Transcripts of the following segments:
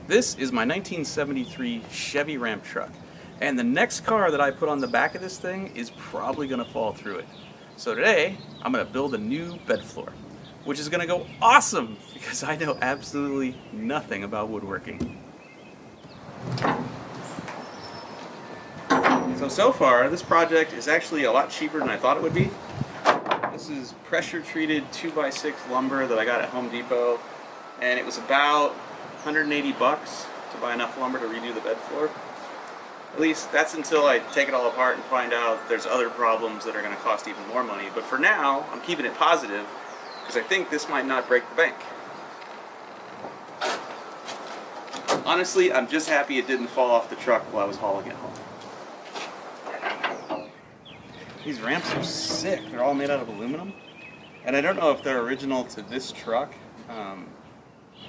This is my 1973 Chevy Ram truck, and the next car that I put on the back of this thing is probably going to fall through it. So today, I'm going to build a new bed floor, which is going to go awesome because I know absolutely nothing about woodworking. So far, this project is actually a lot cheaper than I thought it would be. This is pressure-treated 2x6 lumber that I got at Home Depot, and it was about $180 to buy enough lumber to redo the bed floor. At least that's until I take it all apart and find out there's other problems that are going to cost even more money. But for now, I'm keeping it positive because I think this might not break the bank. Honestly, I'm just happy it didn't fall off the truck while I was hauling it home. These ramps are sick. They're all made out of aluminum. And I don't know if they're original to this truck,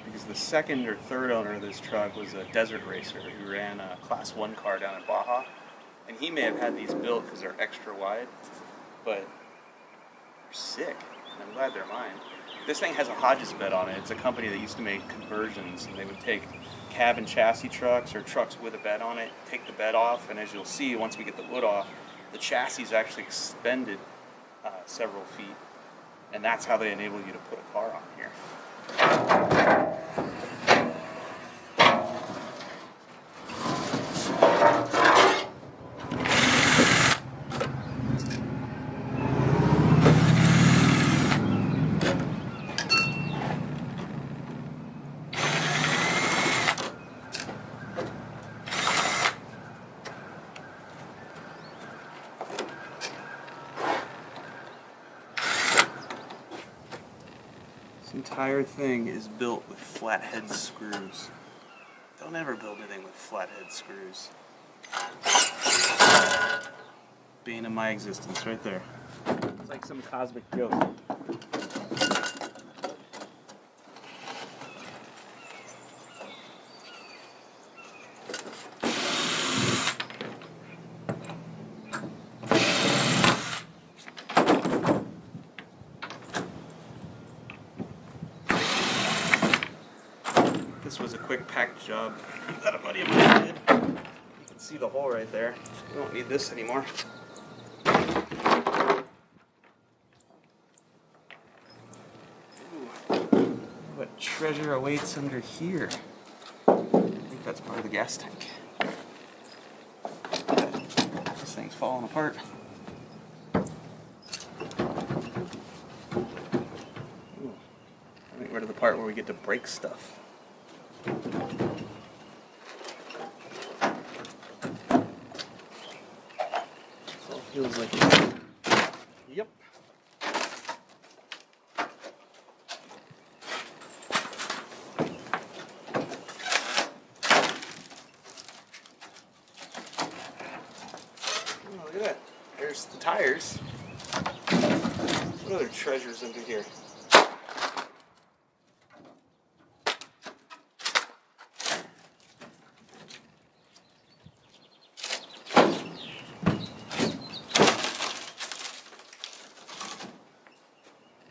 because the second or third owner of this truck was a desert racer who ran a Class 1 car down in Baja. And he may have had these built because they're extra wide, but they're sick. And I'm glad they're mine. This thing has a Hodges bed on it. It's a company that used to make conversions, and they would take cab and chassis trucks or trucks with a bed on it, take the bed off, and as you'll see, once we get the wood off, the chassis is actually expended several feet, and that's how they enable you to put a car on here. This entire thing is built with flathead screws. Don't ever build anything with flathead screws. Bane of my existence right there. It's like some cosmic joke. This was a quick pack job that a buddy of mine did. You can see the hole right there. We don't need this anymore. Ooh, what treasure awaits under here? I think that's part of the gas tank. This thing's falling apart. Ooh, I think we're to the part where we get to break stuff. So it feels like it. Yep. Oh, look at that. There's the tires. What other treasures under here?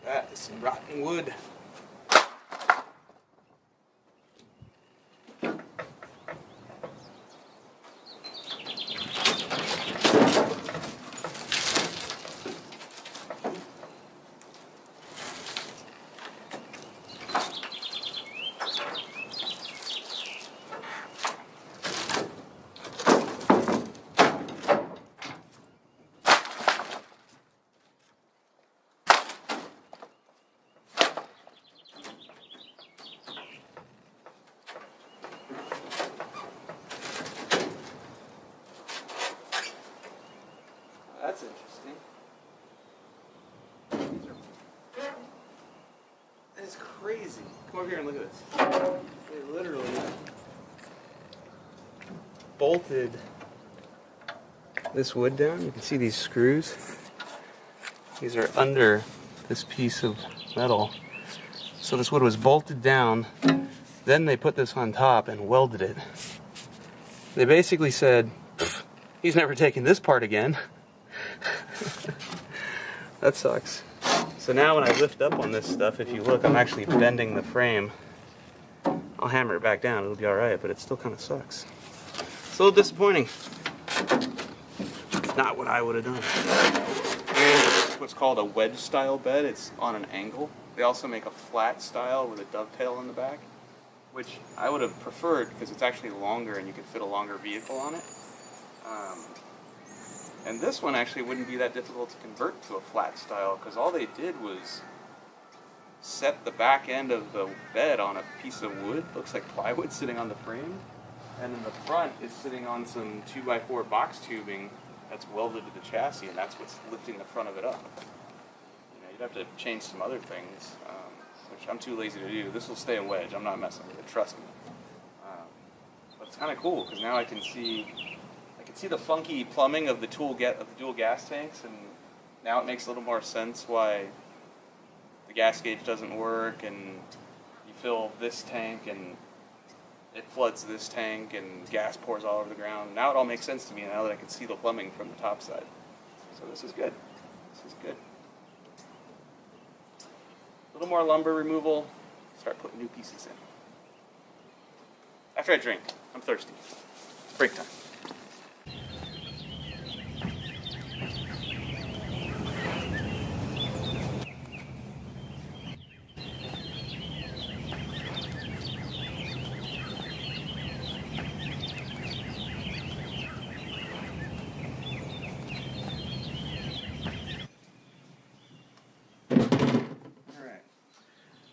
That is some rotten wood. That's interesting. That is crazy. Come over here and look at this. They literally bolted this wood down. You can see these screws. These are under this piece of metal. So this wood was bolted down. Then they put this on top and welded it. They basically said, he's never taking this part again. That sucks. So now when I lift up on this stuff, if you look, I'm actually bending the frame I'll hammer it back down, it'll be alright, but it still kind of sucks. It's a little disappointing. Not what I would have done. And what's called a wedge style bed, it's on an angle. They also make a flat style with a dovetail in the back, which I would have preferred because it's actually longer and you can fit a longer vehicle on it. And this one actually wouldn't be that difficult to convert to a flat style because all they did was set the back end of the bed on a piece of wood, looks like plywood sitting on the frame, and then the front is sitting on some 2x4 box tubing that's welded to the chassis, and that's what's lifting the front of it up. You know, you'd have to change some other things, which I'm too lazy to do. This will stay a wedge. I'm not messing with it. Trust me. But it's kind of cool because now I can see the funky plumbing of the dual gas tanks, and now it makes a little more sense why the gas gauge doesn't work, and you fill this tank and it floods this tank and gas pours all over the ground. Now it all makes sense to me now that I can see the plumbing from the top side. So this is good. This is good. A little more lumber removal. Start putting new pieces in. After I drink, I'm thirsty. Break time.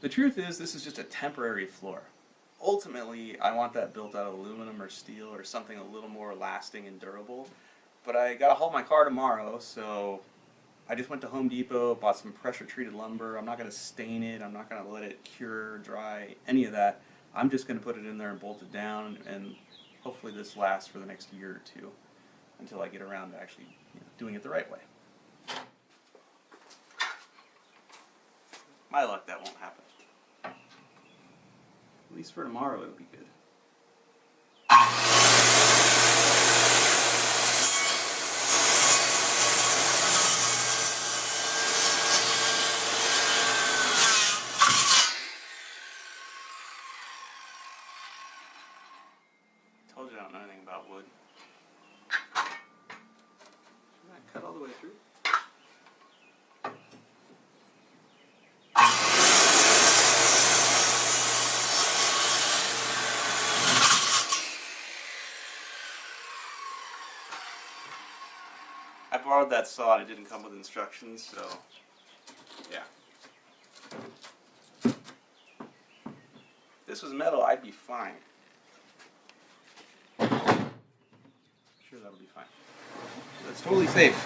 The truth is, this is just a temporary floor. Ultimately, I want that built out of aluminum or steel or something a little more lasting and durable. But I gotta haul my car tomorrow, so I just went to Home Depot, bought some pressure-treated lumber. I'm not gonna stain it. I'm not gonna let it cure, dry, any of that. I'm just gonna put it in there and bolt it down, and hopefully this lasts for the next year or two until I get around to actually doing it the right way. My luck, that won't happen. At least for tomorrow, it'll be good. Told you I don't know anything about wood. Should I cut all the way through? I borrowed that saw and it didn't come with instructions, so yeah. If this was metal, I'd be fine. I'm sure that'll be fine. That's totally safe.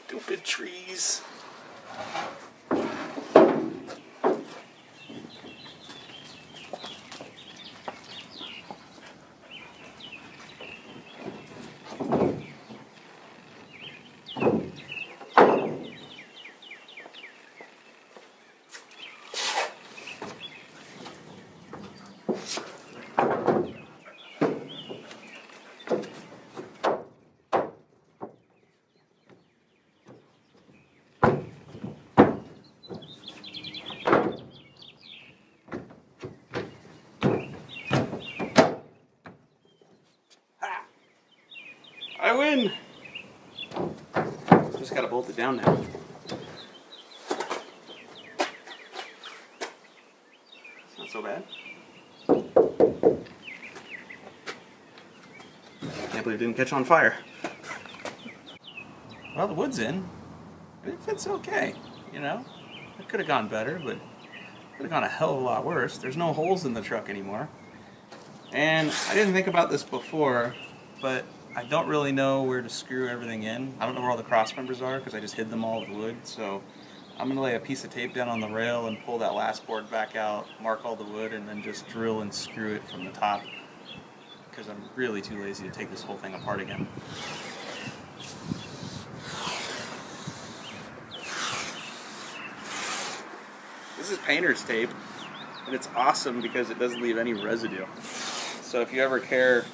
Stupid trees. I win! Just gotta bolt it down now. It's not so bad. Can't believe it didn't catch on fire. Well, the wood's in. It fits okay, you know? It could have gone better, but it could have gone a hell of a lot worse. There's no holes in the truck anymore. And I didn't think about this before, but I don't really know where to screw everything in. I don't know where all the cross members are because I just hid them all with wood. So I'm going to lay a piece of tape down on the rail and pull that last board back out, mark all the wood, and then just drill and screw it from the top because I'm really too lazy to take this whole thing apart again. This is painter's tape, and it's awesome because it doesn't leave any residue. So if you ever care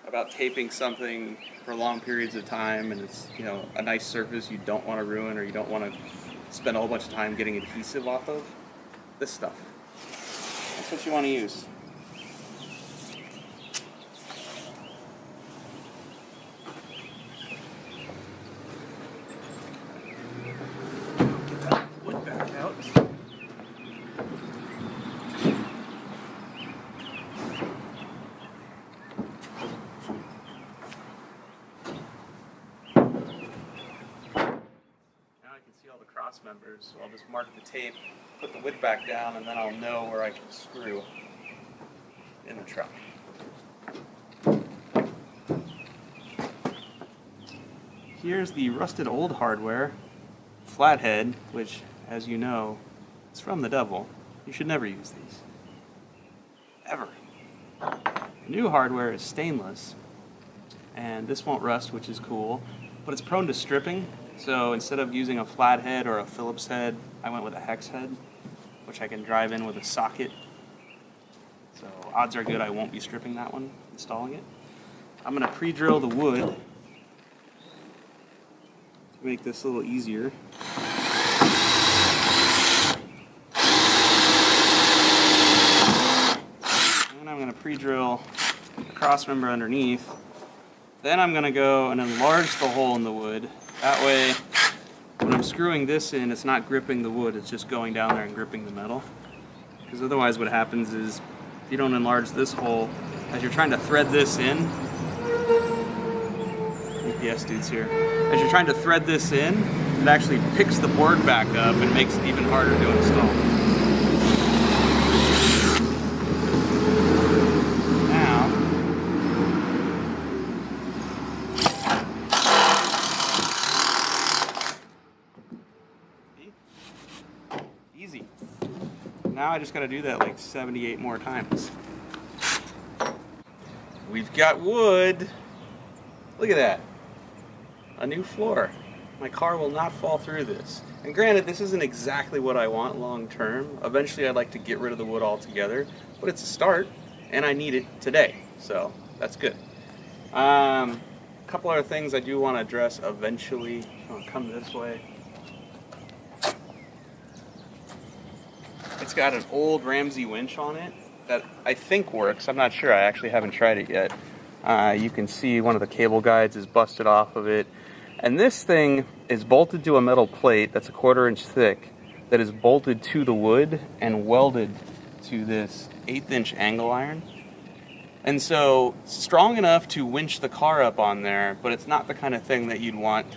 about taping something for long periods of time and it's, you know, a nice surface you don't want to ruin or you don't want to spend a whole bunch of time getting adhesive off of, this stuff. That's what you want to use. Get that wood back out. All the cross members, so I'll just mark the tape, put the wood back down, and then I'll know where I can screw in the truck. Here's the rusted old hardware flathead, which, as you know, is from the devil. You should never use these. Ever. The new hardware is stainless, and this won't rust, which is cool, but it's prone to stripping. So instead of using a flathead or a Phillips head, I went with a hex head, which I can drive in with a socket. So odds are good I won't be stripping that one, installing it. I'm going to pre-drill the wood to make this a little easier. And I'm going to pre-drill the cross member underneath. Then I'm going to go and enlarge the hole in the wood. That way, when I'm screwing this in, it's not gripping the wood, it's just going down there and gripping the metal. Because otherwise what happens is, if you don't enlarge this hole, as you're trying to thread this in, UPS dude's here, as you're trying to thread this in, it actually picks the board back up and makes it even harder to install. Easy. Now I just got to do that like 78 more times. We've got wood. Look at that. A new floor. My car will not fall through this. And granted, this isn't exactly what I want long term. Eventually I'd like to get rid of the wood altogether, but it's a start and I need it today. So that's good. A couple other things I do want to address eventually. I'll come this way. It's got an old Ramsey winch on it that I think works. I'm not sure. I actually haven't tried it yet. You can see one of the cable guides is busted off of it. And this thing is bolted to a metal plate that's 1/4 inch thick that is bolted to the wood and welded to this 1/8 inch angle iron. And so strong enough to winch the car up on there, but it's not the kind of thing that you'd want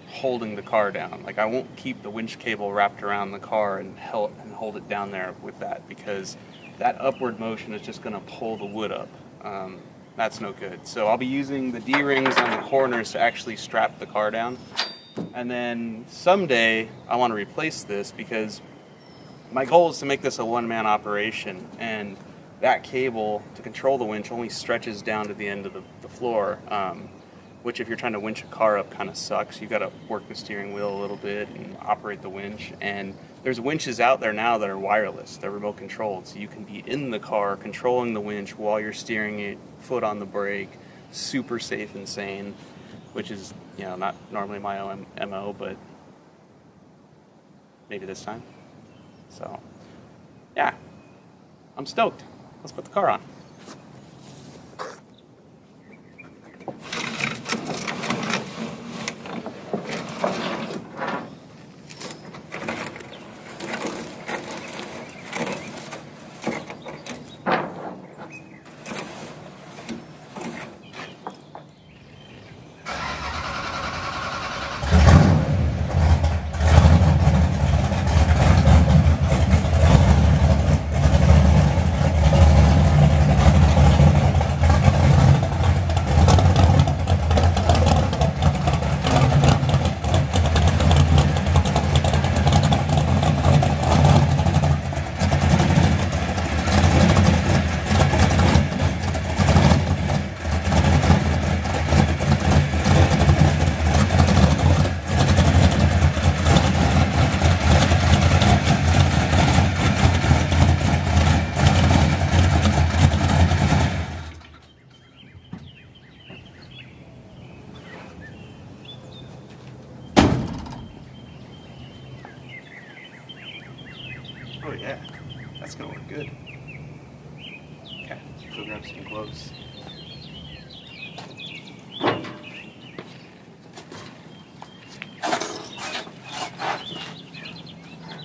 holding the car down. Like, I won't keep the winch cable wrapped around the car and hold it down there with that, because that upward motion is just going to pull the wood up. That's no good. So I'll be using the D-rings on the corners to actually strap the car down. And then someday I want to replace this, because my goal is to make this a one-man operation, and that cable to control the winch only stretches down to the end of the floor, which if you're trying to winch a car up kind of sucks. You've got to work the steering wheel a little bit and operate the winch. And there's winches out there now that are wireless. They're remote controlled. So you can be in the car controlling the winch while you're steering it, foot on the brake, super safe and sane, which is, you know, not normally my MO, but maybe this time. So, yeah, I'm stoked. Let's put the car on. that's gonna work good. Okay, go grab some gloves.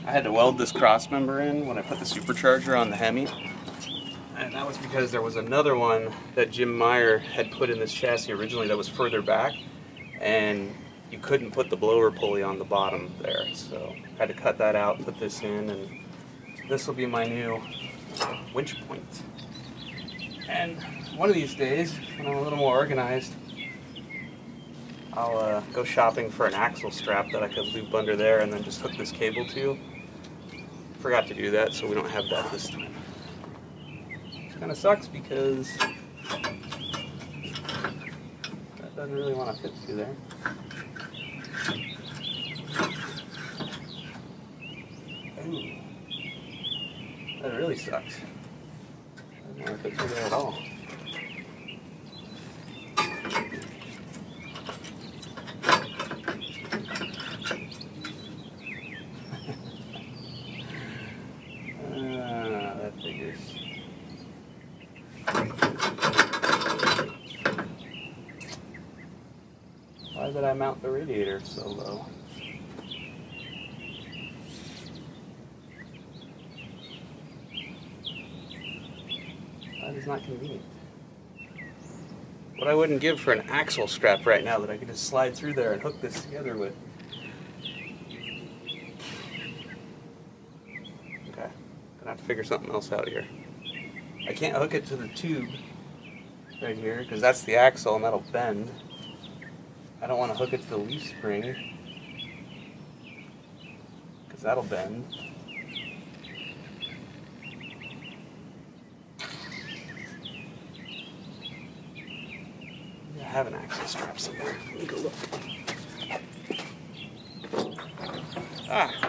I had to weld this cross member in when I put the supercharger on the Hemi. And that was because there was another one that Jim Meyer had put in this chassis originally that was further back, and you couldn't put the blower pulley on the bottom there. So I had to cut that out, put this in, and this will be my new winch point. And one of these days, when I'm a little more organized, I'll go shopping for an axle strap that I could loop under there and then just hook this cable to. Forgot to do that, so we don't have that this time. It kind of sucks because that doesn't really want to fit through there. Ooh, that really sucks. Doesn't want to fit through there at all. That figures. Why did I mount the radiator so low? That is not convenient. What I wouldn't give for an axle strap right now that I could just slide through there and hook this together with. Okay, gonna have to figure something else out here. I can't hook it to the tube right here because that's the axle and that'll bend. I don't want to hook it to the leaf spring because that'll bend. I have an axle strap somewhere. Let me go look.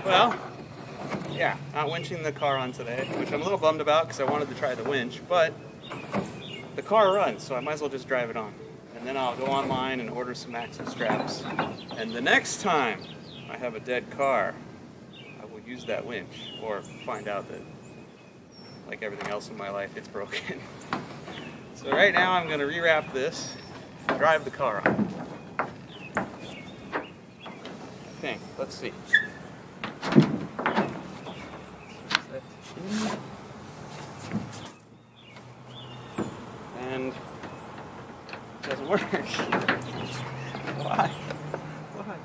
Well, yeah, not winching the car on today, which I'm a little bummed about because I wanted to try the winch, but the car runs, so I might as well just drive it on. And then I'll go online and order some axle straps. And the next time I have a dead car, I will use that winch or find out that, like everything else in my life, it's broken. So right now I'm going to rewrap this and drive the car on. I think. Let's see. And it doesn't work. Why? Why?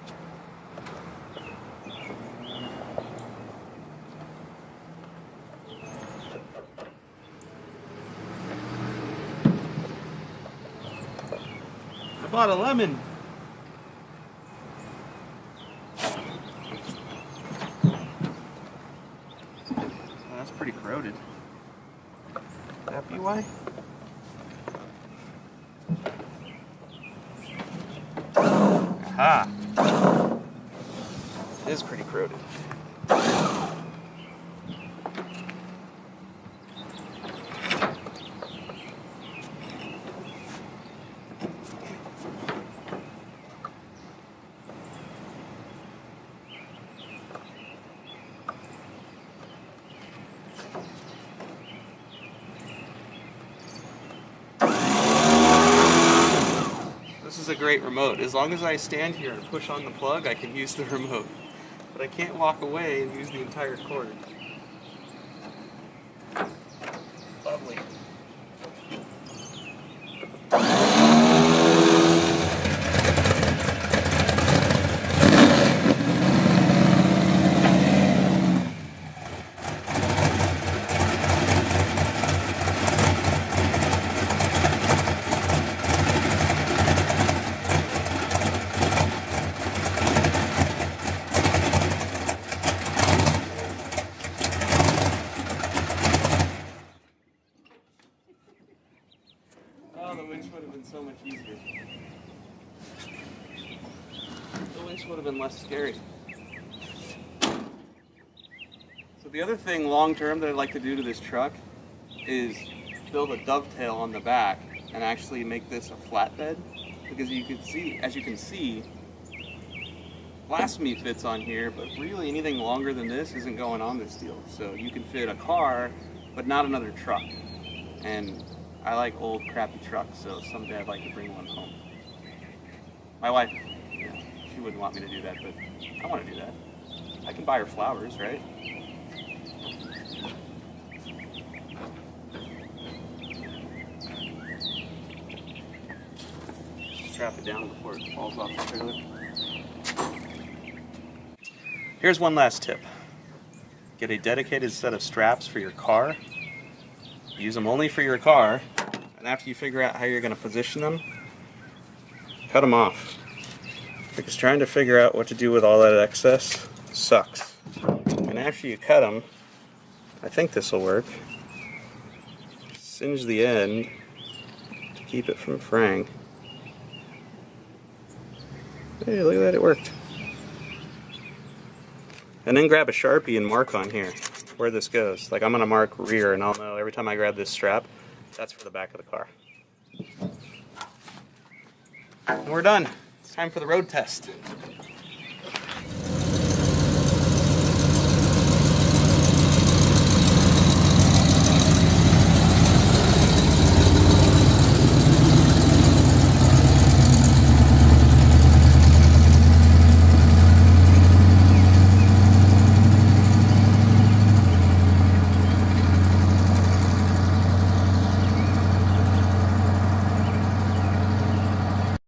I bought a lemon. Oh, that's pretty corroded. Could that be why? Aha! It is pretty corroded. This is a great remote. As long as I stand here and push on the plug, I can use the remote. But I can't walk away and use the entire cord. Lovely. Oh, the winch would have been so much easier. The winch would have been less scary. So the other thing long term that I'd like to do to this truck is build a dovetail on the back and actually make this a flatbed, because you can see, as you can see, blasphemy fits on here, but really anything longer than this isn't going on this deal. So you can fit a car, but not another truck. And I like old crappy trucks, so someday I'd like to bring one home. My wife, you know, she wouldn't want me to do that, but I want to do that. I can buy her flowers, right? Strap it down before it falls off the trailer. Here's one last tip. Get a dedicated set of straps for your car. Use them only for your car. And after you figure out how you're going to position them, cut them off. Because trying to figure out what to do with all that excess sucks. And after you cut them, I think this will work. Singe the end to keep it from fraying. Hey, look at that, it worked. And then grab a Sharpie and mark on here where this goes. Like I'm gonna mark rear, and I'll know every time I grab this strap, that's for the back of the car. And we're done. It's time for the road test.